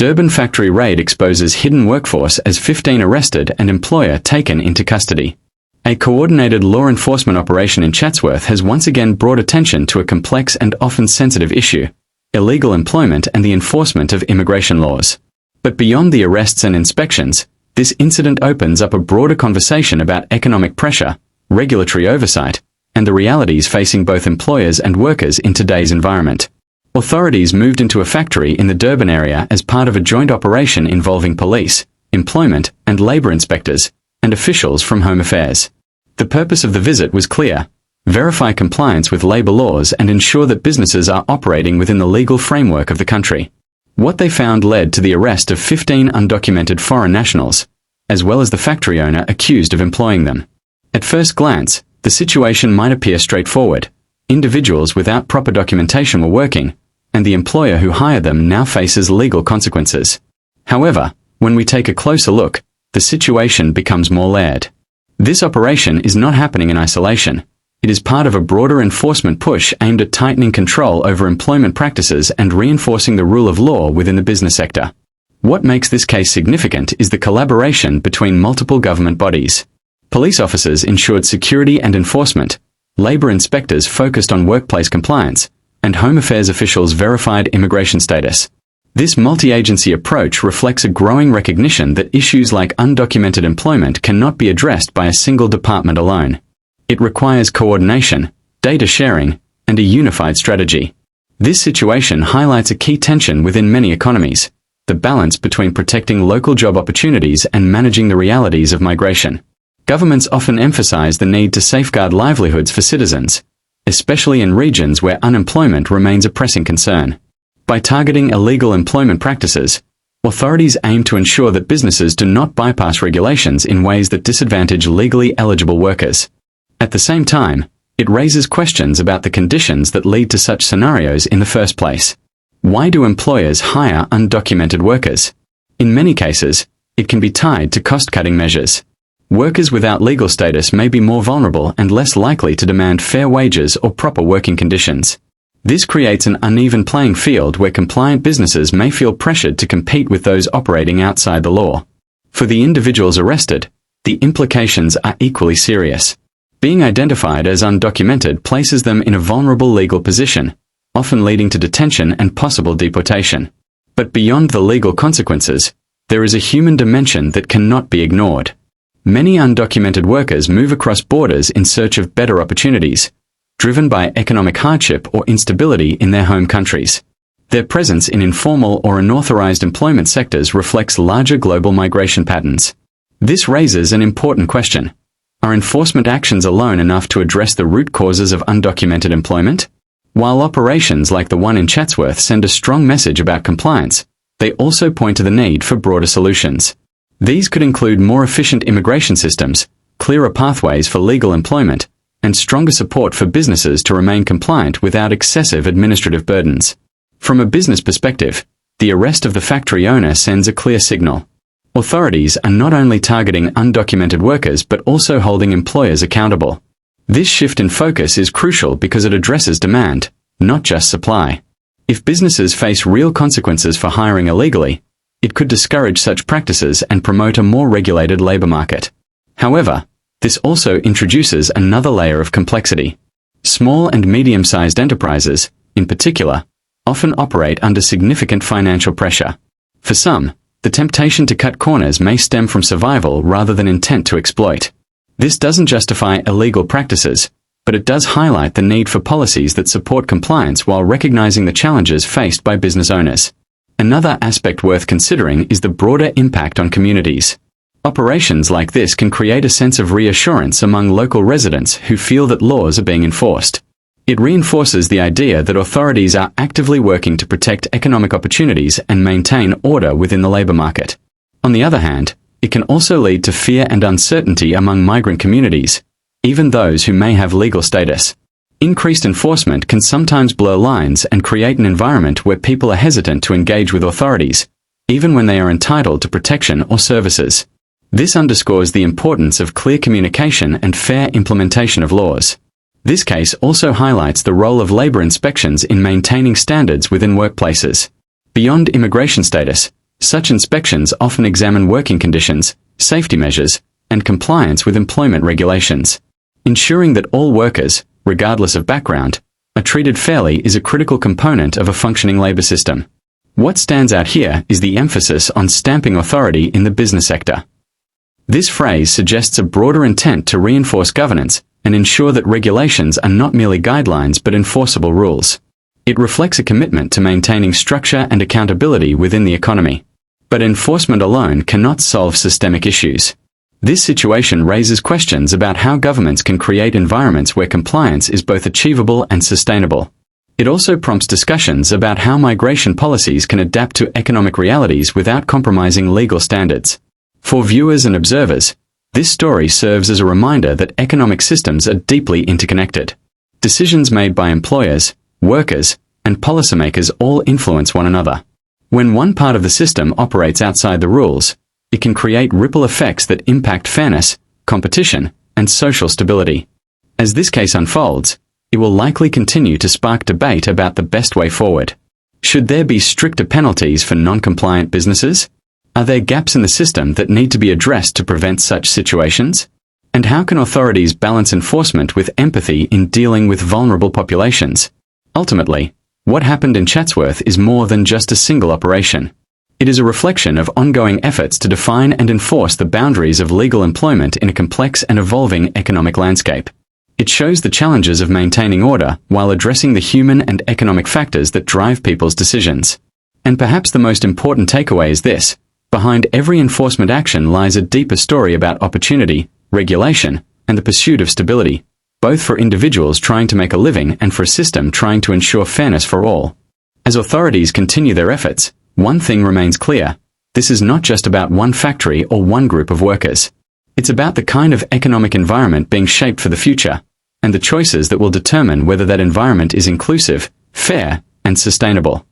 Durban factory raid exposes hidden workforce as 15 arrested and employer taken into custody. A coordinated law enforcement operation in Chatsworth has once again brought attention to a complex and often sensitive issue: illegal employment and the enforcement of immigration laws. But beyond the arrests and inspections, this incident opens up a broader conversation about economic pressure, regulatory oversight, and the realities facing both employers and workers in today's environment. Authorities moved into a factory in the Durban area as part of a joint operation involving police, employment and labor inspectors, and officials from Home Affairs. The purpose of the visit was clear: verify compliance with labor laws and ensure that businesses are operating within the legal framework of the country. What they found led to the arrest of 15 undocumented foreign nationals, as well as the factory owner accused of employing them. At first glance, the situation might appear straightforward. Individuals without proper documentation were working, and the employer who hired them now faces legal consequences. However, when we take a closer look, the situation becomes more layered. This operation is not happening in isolation. It is part of a broader enforcement push aimed at tightening control over employment practices and reinforcing the rule of law within the business sector. What makes this case significant is the collaboration between multiple government bodies. Police officers ensured security and enforcement, labor inspectors focused on workplace compliance, and Home Affairs officials verified immigration status. This multi-agency approach reflects a growing recognition that issues like undocumented employment cannot be addressed by a single department alone. It requires coordination, data sharing, and a unified strategy. This situation highlights a key tension within many economies: the balance between protecting local job opportunities and managing the realities of migration. Governments often emphasize the need to safeguard livelihoods for citizens, especially in regions where unemployment remains a pressing concern. By targeting illegal employment practices, authorities aim to ensure that businesses do not bypass regulations in ways that disadvantage legally eligible workers. At the same time, it raises questions about the conditions that lead to such scenarios in the first place. Why do employers hire undocumented workers? In many cases, it can be tied to cost-cutting measures. Workers without legal status may be more vulnerable and less likely to demand fair wages or proper working conditions. This creates an uneven playing field where compliant businesses may feel pressured to compete with those operating outside the law. For the individuals arrested, the implications are equally serious. Being identified as undocumented places them in a vulnerable legal position, often leading to detention and possible deportation. But beyond the legal consequences, there is a human dimension that cannot be ignored. Many undocumented workers move across borders in search of better opportunities, driven by economic hardship or instability in their home countries. Their presence in informal or unauthorized employment sectors reflects larger global migration patterns. This raises an important question: are enforcement actions alone enough to address the root causes of undocumented employment? While operations like the one in Chatsworth send a strong message about compliance, they also point to the need for broader solutions. These could include more efficient immigration systems, clearer pathways for legal employment, and stronger support for businesses to remain compliant without excessive administrative burdens. From a business perspective, the arrest of the factory owner sends a clear signal. Authorities are not only targeting undocumented workers but also holding employers accountable. This shift in focus is crucial because it addresses demand, not just supply. If businesses face real consequences for hiring illegally, it could discourage such practices and promote a more regulated labor market. However, this also introduces another layer of complexity. Small and medium-sized enterprises, in particular, often operate under significant financial pressure. For some, the temptation to cut corners may stem from survival rather than intent to exploit. This doesn't justify illegal practices, but it does highlight the need for policies that support compliance while recognizing the challenges faced by business owners. Another aspect worth considering is the broader impact on communities. Operations like this can create a sense of reassurance among local residents who feel that laws are being enforced. It reinforces the idea that authorities are actively working to protect economic opportunities and maintain order within the labor market. On the other hand, it can also lead to fear and uncertainty among migrant communities, even those who may have legal status. Increased enforcement can sometimes blur lines and create an environment where people are hesitant to engage with authorities, even when they are entitled to protection or services. This underscores the importance of clear communication and fair implementation of laws. This case also highlights the role of labor inspections in maintaining standards within workplaces. Beyond immigration status, Such inspections often examine working conditions, safety measures, and compliance with employment regulations. Ensuring that all workers, regardless of background, are treated fairly is a critical component of a functioning labor system. What stands out here is the emphasis on stamping authority in the business sector. This phrase suggests a broader intent to reinforce governance and ensure that regulations are not merely guidelines but enforceable rules. It reflects a commitment to maintaining structure and accountability within the economy. But enforcement alone cannot solve systemic issues. This situation raises questions about how governments can create environments where compliance is both achievable and sustainable. It also prompts discussions about how migration policies can adapt to economic realities without compromising legal standards. For viewers and observers, this story serves as a reminder that economic systems are deeply interconnected. Decisions made by employers, workers, and policymakers all influence one another. When one part of the system operates outside the rules, it can create ripple effects that impact fairness, competition, and social stability. As this case unfolds, it will likely continue to spark debate about the best way forward. Should there be stricter penalties for non-compliant businesses? Are there gaps in the system that need to be addressed to prevent such situations? And how can authorities balance enforcement with empathy in dealing with vulnerable populations? Ultimately, what happened in Chatsworth is more than just a single operation. It is a reflection of ongoing efforts to define and enforce the boundaries of legal employment in a complex and evolving economic landscape. It shows the challenges of maintaining order while addressing the human and economic factors that drive people's decisions. And perhaps the most important takeaway is this: behind every enforcement action lies a deeper story about opportunity, regulation, and the pursuit of stability, both for individuals trying to make a living and for a system trying to ensure fairness for all. As authorities continue their efforts, one thing remains clear: this is not just about one factory or one group of workers. It's about the kind of economic environment being shaped for the future, and the choices that will determine whether that environment is inclusive, fair, and sustainable.